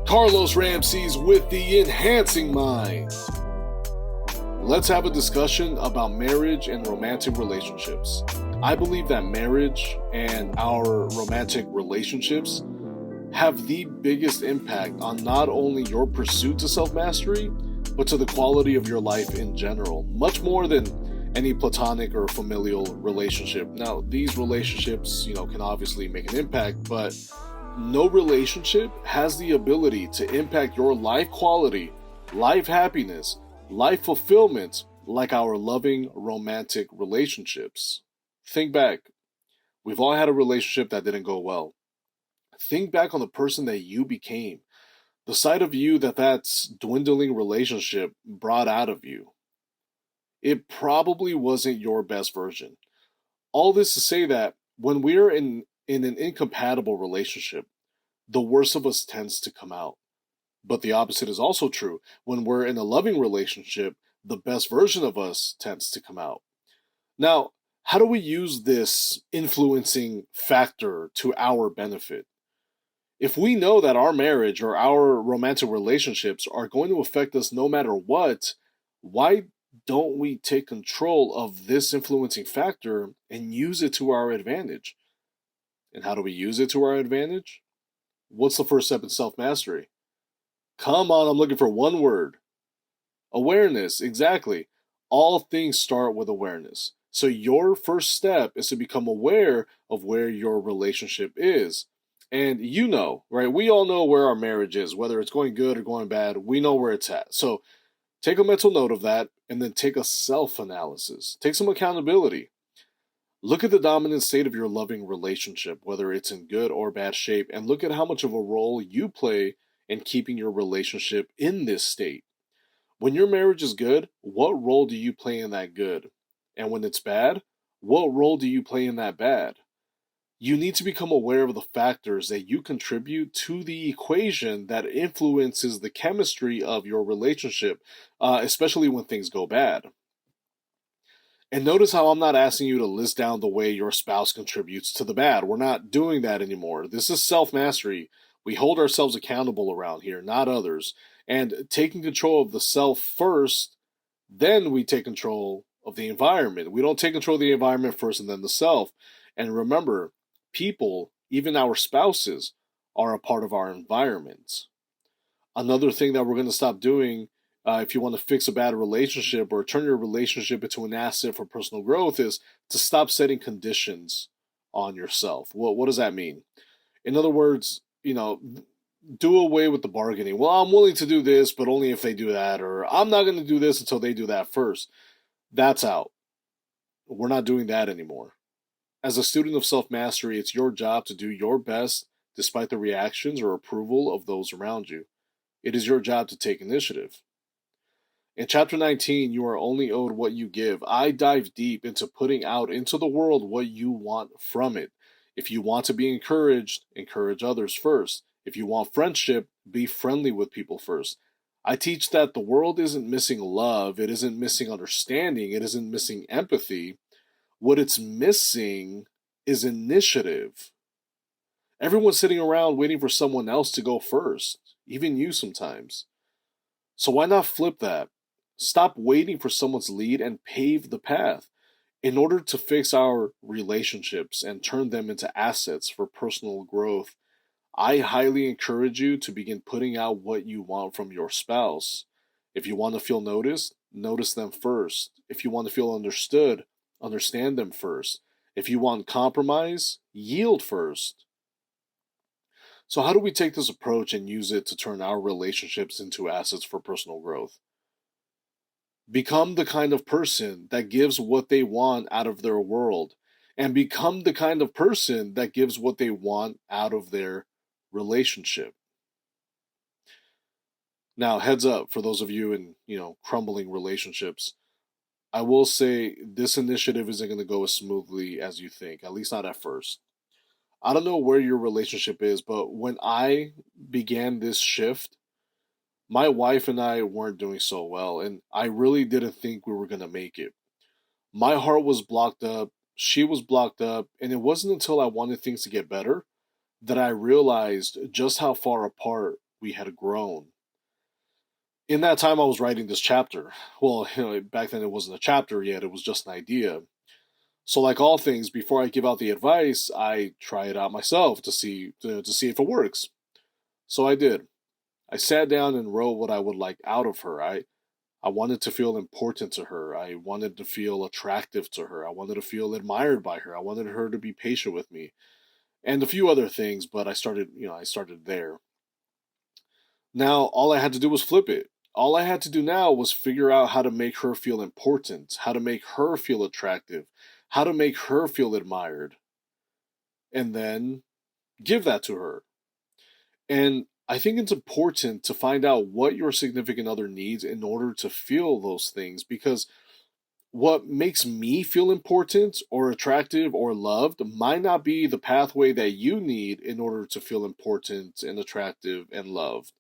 Carlos Ramsey's with the Enhancing Mind. Let's have a discussion about marriage and romantic relationships. I believe that marriage and our romantic relationships have the biggest impact on not only your pursuit to self-mastery, but to the quality of your life in general, much more than any platonic or familial relationship. Now, these relationships, can obviously make an impact, but no relationship has the ability to impact your life quality, life happiness, life fulfillment like our loving romantic relationships. Think back. We've all had a relationship that didn't go well. Think back on the person that you became, the side of you that's dwindling relationship brought out of you. It probably wasn't your best version. All this to say that when we're in an incompatible relationship, the worst of us tends to come out. But the opposite is also true. When we're in a loving relationship, the best version of us tends to come out. Now, how do we use this influencing factor to our benefit? If we know that our marriage or our romantic relationships are going to affect us no matter what, why don't we take control of this influencing factor and use it to our advantage? And how do we use it to our advantage? What's the first step in self-mastery? Come on, I'm looking for one word. Awareness, exactly. All things start with awareness. So your first step is to become aware of where your relationship is. And right? We all know where our marriage is, whether it's going good or going bad. We know where it's at. So take a mental note of that and then take a self-analysis. Take some accountability. Look at the dominant state of your loving relationship, whether it's in good or bad shape, and look at how much of a role you play in keeping your relationship in this state. When your marriage is good, what role do you play in that good? And when it's bad, what role do you play in that bad? You need to become aware of the factors that you contribute to the equation that influences the chemistry of your relationship, especially when things go bad. And notice how I'm not asking you to list down the way your spouse contributes to the bad. We're not doing that anymore. This is self-mastery. We hold ourselves accountable around here, not others. And taking control of the self first, then we take control of the environment. We don't take control of the environment first and then the self. And remember, people, even our spouses, are a part of our environment. Another thing that we're going to stop doing if you want to fix a bad relationship or turn your relationship into an asset for personal growth is to stop setting conditions on yourself. What does that mean? In other words, do away with the bargaining. Well, I'm willing to do this, but only if they do that, or I'm not going to do this until they do that first. That's out. We're not doing that anymore. As a student of self-mastery, it's your job to do your best despite the reactions or approval of those around you. It is your job to take initiative. In Chapter 19, You Are Only Owed What You Give, I dive deep into putting out into the world what you want from it. If you want to be encouraged, encourage others first. If you want friendship, be friendly with people first. I teach that the world isn't missing love, it isn't missing understanding, it isn't missing empathy. What it's missing is initiative. Everyone's sitting around waiting for someone else to go first, even you sometimes. So why not flip that? Stop waiting for someone's lead and pave the path. In order to fix our relationships and turn them into assets for personal growth, I highly encourage you to begin putting out what you want from your spouse. If you want to feel noticed, notice them first. If you want to feel understood, understand them first. If you want compromise, yield first. So how do we take this approach and use it to turn our relationships into assets for personal growth? Become the kind of person that gives what they want out of their world, and become the kind of person that gives what they want out of their relationship. Now, heads up for those of you in, crumbling relationships. I will say this initiative isn't going to go as smoothly as you think, at least not at first. I don't know where your relationship is, but when I began this shift, my wife and I weren't doing so well, and I really didn't think we were going to make it. My heart was blocked up, she was blocked up, and it wasn't until I wanted things to get better that I realized just how far apart we had grown. In that time, I was writing this chapter. Well, back then it wasn't a chapter yet, it was just an idea. So, like all things, before I give out the advice, I try it out myself to see if it works. So I did. I sat down and wrote what I would like out of her. I wanted to feel important to her. I wanted to feel attractive to her. I wanted to feel admired by her. I wanted her to be patient with me, and a few other things. But I started there. Now all I had to do was flip it. All I had to do now was figure out how to make her feel important, how to make her feel attractive, how to make her feel admired, and then give that to her. And I think it's important to find out what your significant other needs in order to feel those things, because what makes me feel important or attractive or loved might not be the pathway that you need in order to feel important and attractive and loved.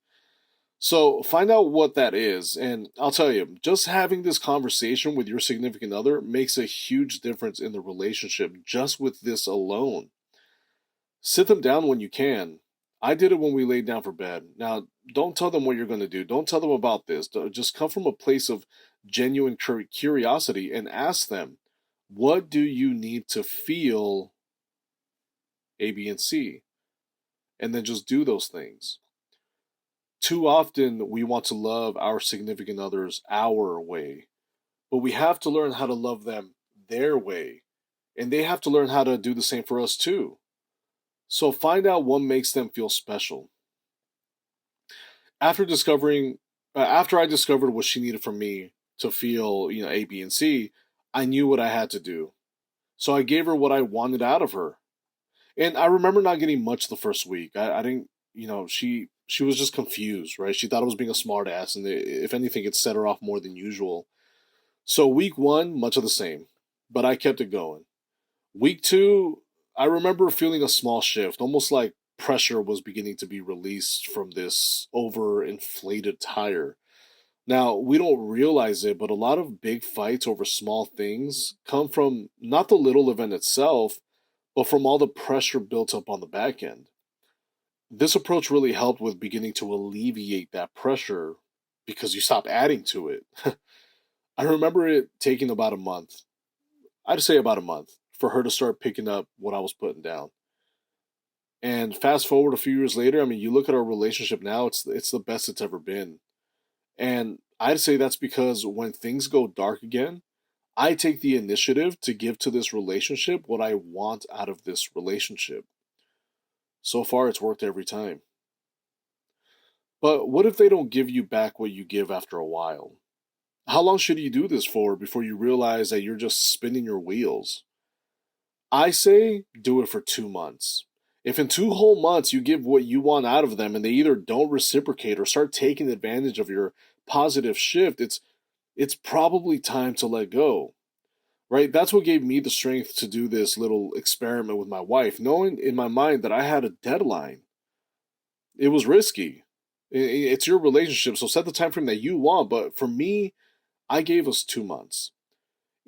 So find out what that is. And I'll tell you, just having this conversation with your significant other makes a huge difference in the relationship just with this alone. Sit them down when you can. I did it when we laid down for bed. Now, don't tell them what you're going to do. Don't tell them about this. Just come from a place of genuine curiosity and ask them, what do you need to feel A, B, and C? And then just do those things. Too often, we want to love our significant others our way, but we have to learn how to love them their way. And they have to learn how to do the same for us too. So find out what makes them feel special. After discovering, after I discovered what she needed from me to feel, A, B, and C, I knew what I had to do. So I gave her what I wanted out of her. And I remember not getting much the first week. I didn't, she was just confused, right? She thought I was being a smartass, and if anything, it set her off more than usual. So week one, much of the same, but I kept it going. Week two, I remember feeling a small shift, almost like pressure was beginning to be released from this overinflated tire. Now, we don't realize it, but a lot of big fights over small things come from not the little event itself, but from all the pressure built up on the back end. This approach really helped with beginning to alleviate that pressure because you stop adding to it. I remember it taking about a month. I'd say about a month for her to start picking up what I was putting down. And fast forward a few years later, I mean, you look at our relationship now, it's the best it's ever been. And I'd say that's because when things go dark again, I take the initiative to give to this relationship what I want out of this relationship. So far, it's worked every time. But what if they don't give you back what you give after a while? How long should you do this for before you realize that you're just spinning your wheels? I say do it for 2 months. If in 2 whole months you give what you want out of them and they either don't reciprocate or start taking advantage of your positive shift, it's probably time to let go. Right? That's what gave me the strength to do this little experiment with my wife, knowing in my mind that I had a deadline. It was risky. It's your relationship, so set the time frame that you want. But for me, I gave us 2 months.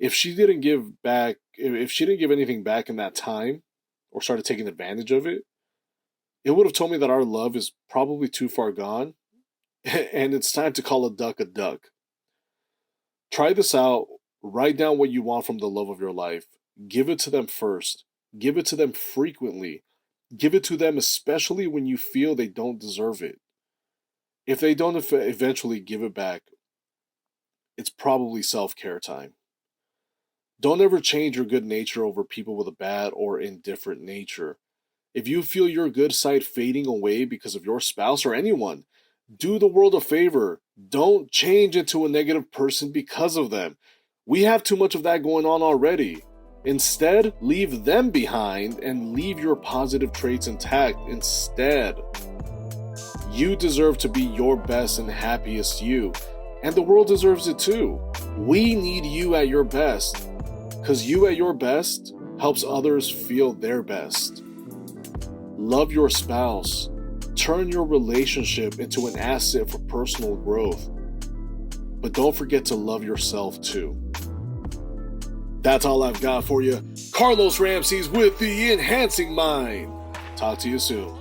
If she didn't give anything back in that time, or started taking advantage of it, it would have told me that our love is probably too far gone, and it's time to call a duck a duck. Try this out. Write down what you want from the love of your life. Give it to them first. Give it to them frequently. Give it to them especially when you feel they don't deserve it. If they don't eventually give it back, it's probably self-care time. Don't ever change your good nature over people with a bad or indifferent nature. If you feel your good side fading away because of your spouse or anyone, do the world a favor. Don't change into a negative person because of them. We have too much of that going on already. Instead, leave them behind and leave your positive traits intact instead. You deserve to be your best and happiest you, and the world deserves it too. We need you at your best, because you at your best helps others feel their best. Love your spouse. Turn your relationship into an asset for personal growth. But don't forget to love yourself too. That's all I've got for you. Carlos Ramsey's with the Enhancing Mind. Talk to you soon.